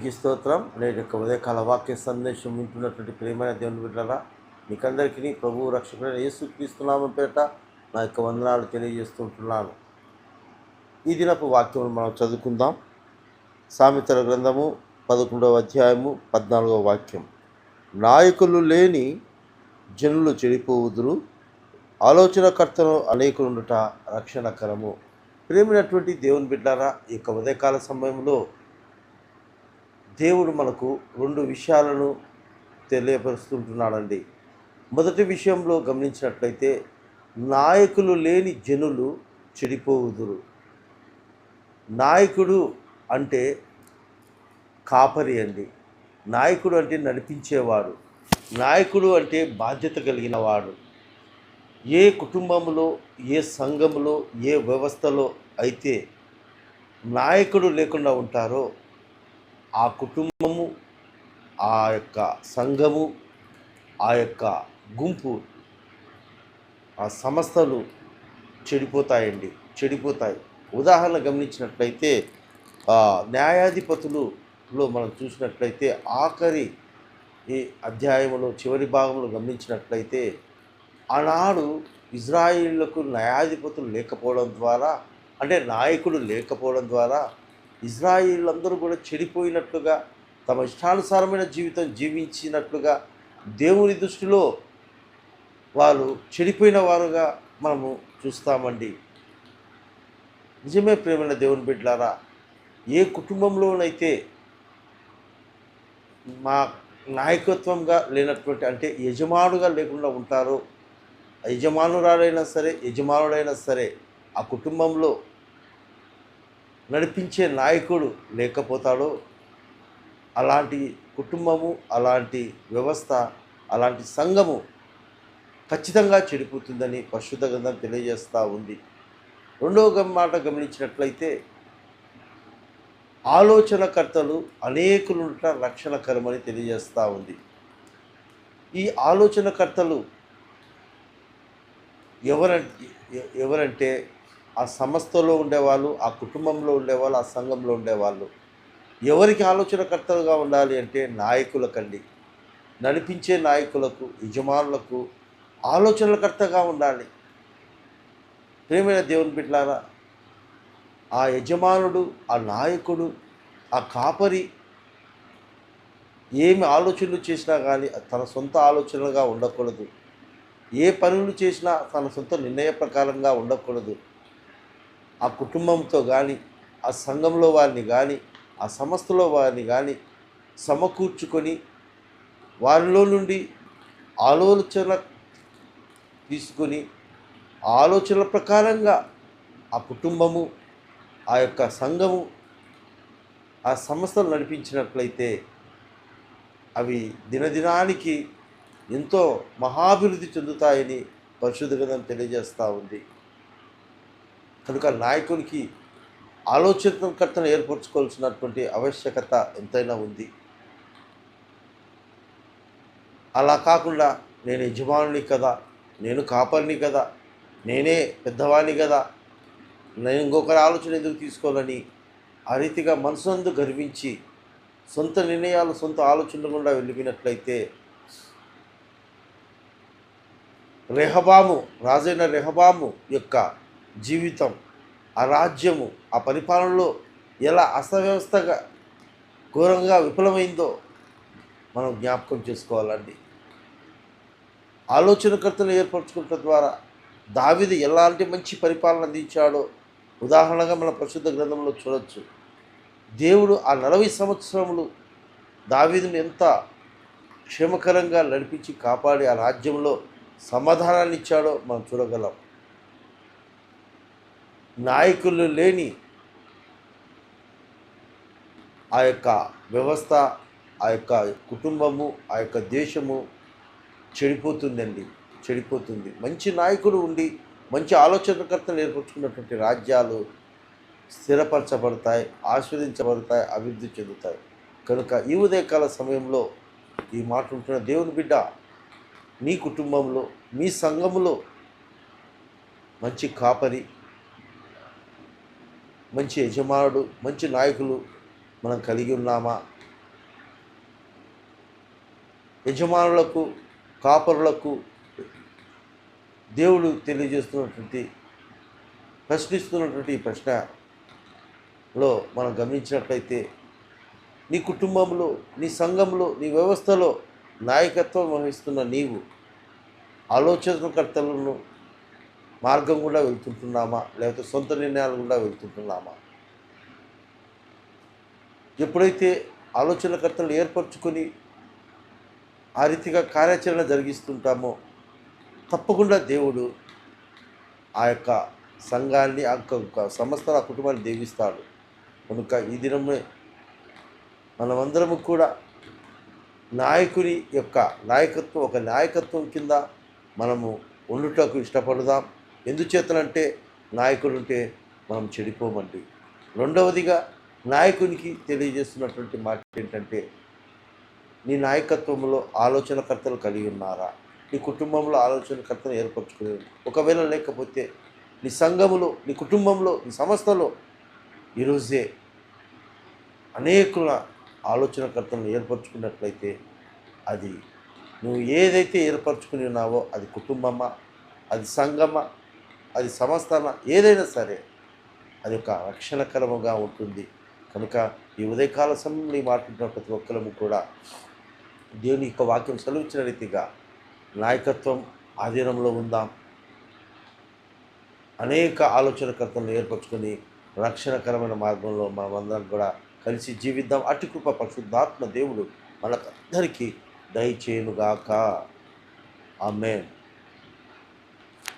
ఈ స్తోత్రం. నేటి యొక్క ఉదయకాల వాక్య సందేశం వింటున్నటువంటి ప్రియమైన దేవుని బిడ్డలారా, మీకందరికీ ప్రభువు రక్షకుడైన యేసుక్రీస్తు నామం పేరిట నా యొక్క వందనాలు తెలియజేస్తుంటున్నాను. ఈ దినపు వాక్యమును మనం చదువుకుందాం. సామెతల గ్రంథము 11వ అధ్యాయము 14వ వాక్యం. నాయకులు లేని జనులు చెడిపోవుదురు, ఆలోచనకర్తను అనేకులుండుట రక్షణకరము. ప్రియమైనటువంటి దేవుని బిడ్డలారా, ఈ యొక్క ఉదయకాల సమయంలో దేవుడు మనకు 2 విషయాలను తెలియపరుస్తుంటున్నాడండి. మొదటి విషయంలో గమనించినట్లయితే, నాయకులు లేని జనులు చెడిపోవుదురు. నాయకుడు అంటే కాపరి అండి. నాయకుడు అంటే నడిపించేవాడు. నాయకుడు అంటే బాధ్యత కలిగిన వాడు. ఏ కుటుంబంలో, ఏ సంఘంలో, ఏ వ్యవస్థలో అయితే నాయకుడు లేకుండా ఉంటారో ఆ కుటుంబము, ఆ యొక్క సంఘము, ఆ యొక్క గుంపు, ఆ సంస్థలు చెడిపోతాయి. ఉదాహరణ గమనించినట్లయితే న్యాయాధిపతులలో మనం చూసినట్లయితే ఆఖరి ఈ అధ్యాయంలో చివరి భాగంలో గమనించినట్లయితే, ఆనాడు ఇజ్రాయిలీలకు న్యాయాధిపతులు లేకపోవడం ద్వారా, అంటే నాయకుడు లేకపోవడం ద్వారా ఇజ్రాయిలీలందరూ కూడా చెడిపోయినట్లుగా, తమ ఇష్టానుసారమైన జీవితం జీవించినట్లుగా దేవుని దృష్టిలో వాళ్ళు చెడిపోయిన వారుగా మనము చూస్తామండి. నిజమే ప్రేమైన దేవుని బిడ్డలారా, ఏ కుటుంబంలోనైతే మా నాయకత్వంగా లేనటువంటి, అంటే యజమానుగా లేకుండా ఉంటారో, యజమానురాలైనా సరే యజమానుడైనా సరే ఆ కుటుంబంలో నడిపించే నాయకుడు లేకపోతాడో, అలాంటి కుటుంబము, అలాంటి వ్యవస్థ, అలాంటి సంఘము ఖచ్చితంగా చెడిపోతుందని పరిశుద్ధ గ్రంథం తెలియజేస్తూ ఉంది. రెండవ మాట గమనించినట్లయితే, ఆలోచనకర్తలు అనేకులుంట రక్షణకరమని తెలియజేస్తూ ఉంది. ఈ ఆలోచనకర్తలు ఎవరంటే ఆ సంస్థలో ఉండేవాళ్ళు, ఆ కుటుంబంలో ఉండేవాళ్ళు, ఆ సంఘంలో ఉండేవాళ్ళు. ఎవరికి ఆలోచనకర్తలుగా ఉండాలి అంటే నాయకులకండి. నడిపించే నాయకులకు, యజమానులకు ఆలోచనకర్తగా ఉండాలి. ప్రియమైన దేవుని బిడ్డలారా, ఆ యజమానుడు, ఆ నాయకుడు, ఆ కాపరి ఏమి ఆలోచనలు చేసినా కానీ తన సొంత ఆలోచనలుగా ఉండకూడదు. ఏ పనులు చేసినా తన సొంత నిర్ణయ ప్రకారంగా ఉండకూడదు. ఆ కుటుంబంతో కానీ, ఆ సంఘంలో వారిని కానీ, ఆ సంస్థలో వారిని కానీ సమకూర్చుకొని వారిలో నుండి ఆలోచన తీసుకొని ఆలోచనల ప్రకారంగా ఆ కుటుంబము, ఆ యొక్క సంఘము, ఆ సంస్థలు నడిపించినట్లయితే అవి దినదినానికి ఎంతో మహాభివృద్ధి చెందుతాయని పరిశుద్ధ గ్రంథం తెలియజేస్తూ ఉంది. కనుక నాయకునికి ఆలోచనకర్తను ఏర్పరచుకోవాల్సినటువంటి ఆవశ్యకత ఎంతైనా ఉంది. అలా కాకుండా నేను యజమానుని కదా, నేను కాపరిని కదా, నేనే పెద్దవాడిని కదా, నేను ఇంకొకరి ఆలోచన ఎందుకు తీసుకోవాలని ఆ రీతిగా మనసునందు గర్వించి సొంత నిర్ణయాలు, సొంత ఆలోచనలు గుండా వెళ్ళిపోయినట్లయితే రాజైన రెహబాము యొక్క జీవితం, ఆ రాజ్యము, ఆ పరిపాలనలో ఎలా అస్తవ్యవస్థగా ఘోరంగా విఫలమైందో మనం జ్ఞాపకం చేసుకోవాలండి. ఆలోచనకర్తలు ఏర్పరచుకోవడం ద్వారా దావీదు ఎలాంటి మంచి పరిపాలన అందించాడో ఉదాహరణగా మన పరిశుద్ధ గ్రంథంలో చూడవచ్చు. దేవుడు ఆ 40 సంవత్సరములు దావీదును ఎంత క్షేమకరంగా నడిపించి కాపాడి ఆ రాజ్యంలో సమాధానాన్ని ఇచ్చాడో మనం చూడగలం. నాయకులు లేని ఆ యొక్క వ్యవస్థ, ఆ యొక్క కుటుంబము, ఆ యొక్క దేశము చెడిపోతుంది. మంచి నాయకుడు ఉండి మంచి ఆలోచనకర్తలు ఏర్పరచుకున్నటువంటి రాజ్యాలు స్థిరపరచబడతాయి, ఆస్వాదించబడతాయి, అభివృద్ధి చెందుతాయి. కనుక ఈ ఉదయకాల సమయంలో ఈ మాట ఉంటున్న దేవుని బిడ్డ, మీ కుటుంబంలో, మీ సంఘములో మంచి కాపరి, మంచి యజమానుడు, మంచి నాయకులు మనం కలిగి ఉన్నామా? యజమానులకు, కాపరులకు దేవుడు తెలియజేస్తున్నటువంటి ప్రశ్నిస్తున్నటువంటి ఈ ప్రశ్నలో మనం గమనించినట్లయితే, నీ కుటుంబంలో, నీ సంఘంలో, నీ వ్యవస్థలో నాయకత్వం వహిస్తున్న నీవు ఆలోచనకర్తలను మార్గం గుండా వెళ్తుంటున్నామా, లేకపోతే సొంత నిర్ణయాలు గుండా వెళ్తుంటున్నామా? ఎప్పుడైతే ఆలోచనకర్తలను ఏర్పరచుకొని ఆ రీతిగా కార్యాచరణ జరిగిస్తుంటామో తప్పకుండా దేవుడు ఆ యొక్క సంఘాన్ని, ఆ యొక్క సంస్థల కుటుంబాన్ని దీవిస్తాడు. కనుక ఈ దినమే మనమందరము కూడా నాయకుని యొక్క నాయకత్వం, ఒక నాయకత్వం కింద మనము ఉండుటకు ఇష్టపడదాం. ఎందుచేతనంటే నాయకుడు ఉంటే మనం చెడిపోమండి. రెండవదిగా నాయకునికి తెలియజేస్తున్నటువంటి మాట ఏంటంటే, నీ నాయకత్వంలో ఆలోచనకర్తలు కలిగి ఉన్నారా? నీ కుటుంబంలో ఆలోచనకర్తను ఏర్పరచుకునే, ఒకవేళ లేకపోతే నీ సంఘములో, నీ కుటుంబంలో, నీ సంస్థలో ఈరోజే అనేకుల ఆలోచనకర్తలను ఏర్పరచుకున్నట్లయితే అది నువ్వు ఏదైతే ఏర్పరచుకుని ఉన్నావో అది కుటుంబమా, అది సంఘమా, అది సంస్థమా, ఏదైనా సరే అది ఒక రక్షణకరముగా ఉంటుంది. కనుక ఈ ఉదయకాల సమయంలో ఈ మాట్లాడుతున్న ప్రతి ఒక్కరము కూడా దేవుని యొక్క వాక్యం సెలవిచ్చిన రీతిగా నాయకత్వం ఆధీనంలో ఉందాం. అనేక ఆలోచనకర్తలను ఏర్పరచుకొని రక్షణకరమైన మార్గంలో మనమందరం కూడా కలిసి జీవిద్దాం. అట్టి కృప పరిశుద్ధాత్మ దేవుడు మనకందరికీ దయచేయునుగాక. ఆమేన్.